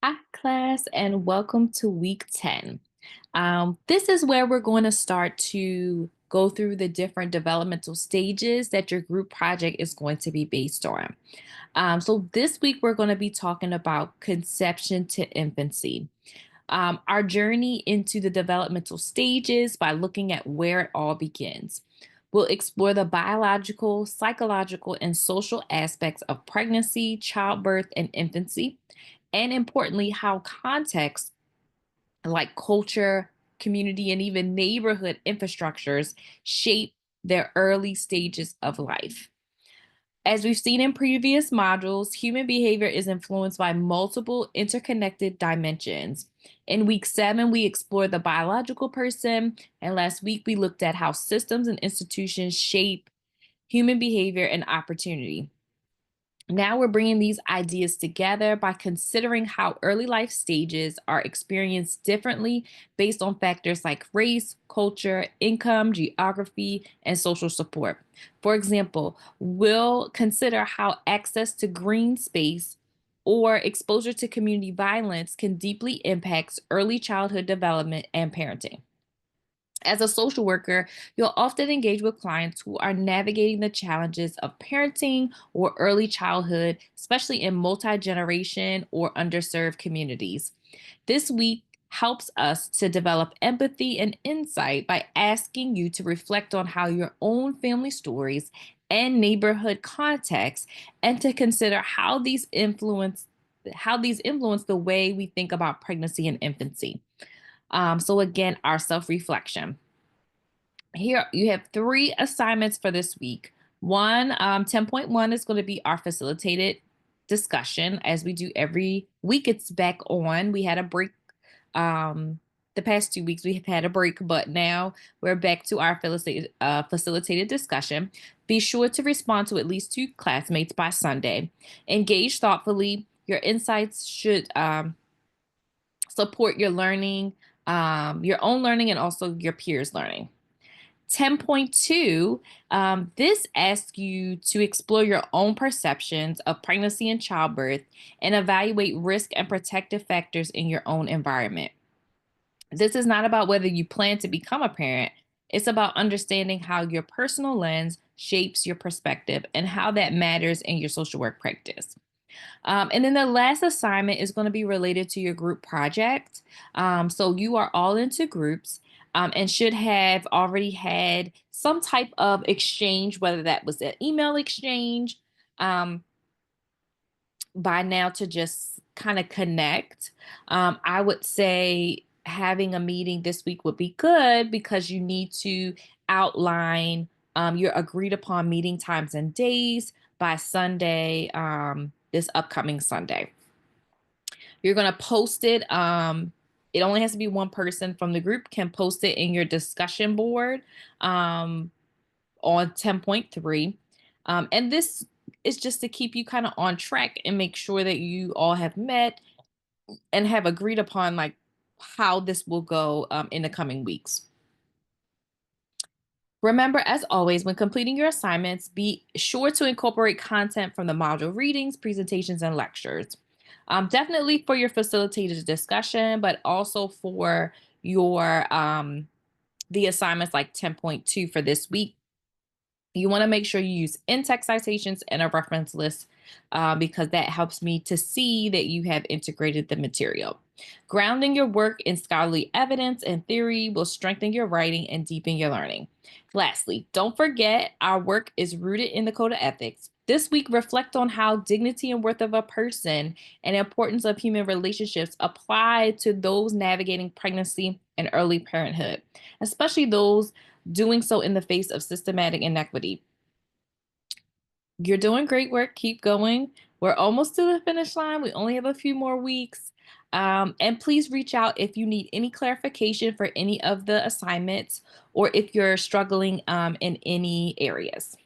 Hi, class, and welcome to week 10. This is where we're going to start to go through the different developmental stages that your group project is going to be based on. So, this week we're going to be talking about conception to infancy, our journey into the developmental stages by looking at where it all begins. We'll explore the biological, psychological, and social aspects of pregnancy, childbirth, and infancy, and importantly, how context like culture, community, and even neighborhood infrastructures shape their early stages of life. As we've seen in previous modules, human behavior is influenced by multiple interconnected dimensions. In week 7, we explored the biological person, and last week we looked at how systems and institutions shape human behavior and opportunity. Now we're bringing these ideas together by considering how early life stages are experienced differently based on factors like race, culture, income, geography, and social support. For example, we'll consider how access to green space or exposure to community violence can deeply impact early childhood development and parenting. As a social worker, you'll often engage with clients who are navigating the challenges of parenting or early childhood, especially in multi generation or underserved communities. This week helps us to develop empathy and insight by asking you to reflect on how your own family stories and neighborhood context and to consider how these influence the way we think about pregnancy and infancy. So again, our self-reflection. Here you have three assignments for this week. 10.1 is going to be our facilitated discussion as we do every week. It's back on. We had a break. The past 2 weeks we have had a break, but now we're back to our facilitated discussion. Be sure to respond to at least two classmates by Sunday. Engage thoughtfully. Your insights should support your learning, your own learning, and also your peers' learning. 10.2, this asks you to explore your own perceptions of pregnancy and childbirth and evaluate risk and protective factors in your own environment. This is not about whether you plan to become a parent, it's about understanding how your personal lens shapes your perspective and how that matters in your social work practice. And then the last assignment is going to be related to your group project. So you are all into groups and should have already had some type of exchange, whether that was an email exchange um, by now to just kind of connect. I would say having a meeting this week would be good because you need to outline your agreed upon meeting times and days by Sunday, this upcoming Sunday. You're going to post it. It only has to be one person from the group can post it in your discussion board um, on 10.3. And this is just to keep you kind of on track and make sure that you all have met and have agreed upon like how this will go in the coming weeks. Remember, as always, when completing your assignments, be sure to incorporate content from the module readings, presentations, and lectures. Definitely for your facilitated discussion, but also for your the assignments like 10.2 for this week. You want to make sure you use in-text citations and a reference list because that helps me to see that you have integrated the material. Grounding your work in scholarly evidence and theory will strengthen your writing and deepen your learning. Lastly, don't forget our work is rooted in the Code of Ethics. This week, reflect on how dignity and worth of a person and importance of human relationships apply to those navigating pregnancy and early parenthood, especially those doing so in the face of systematic inequity. You're doing great work. Keep going. We're almost to the finish line. We only have a few more weeks. And please reach out if you need any clarification for any of the assignments or if you're struggling in any areas.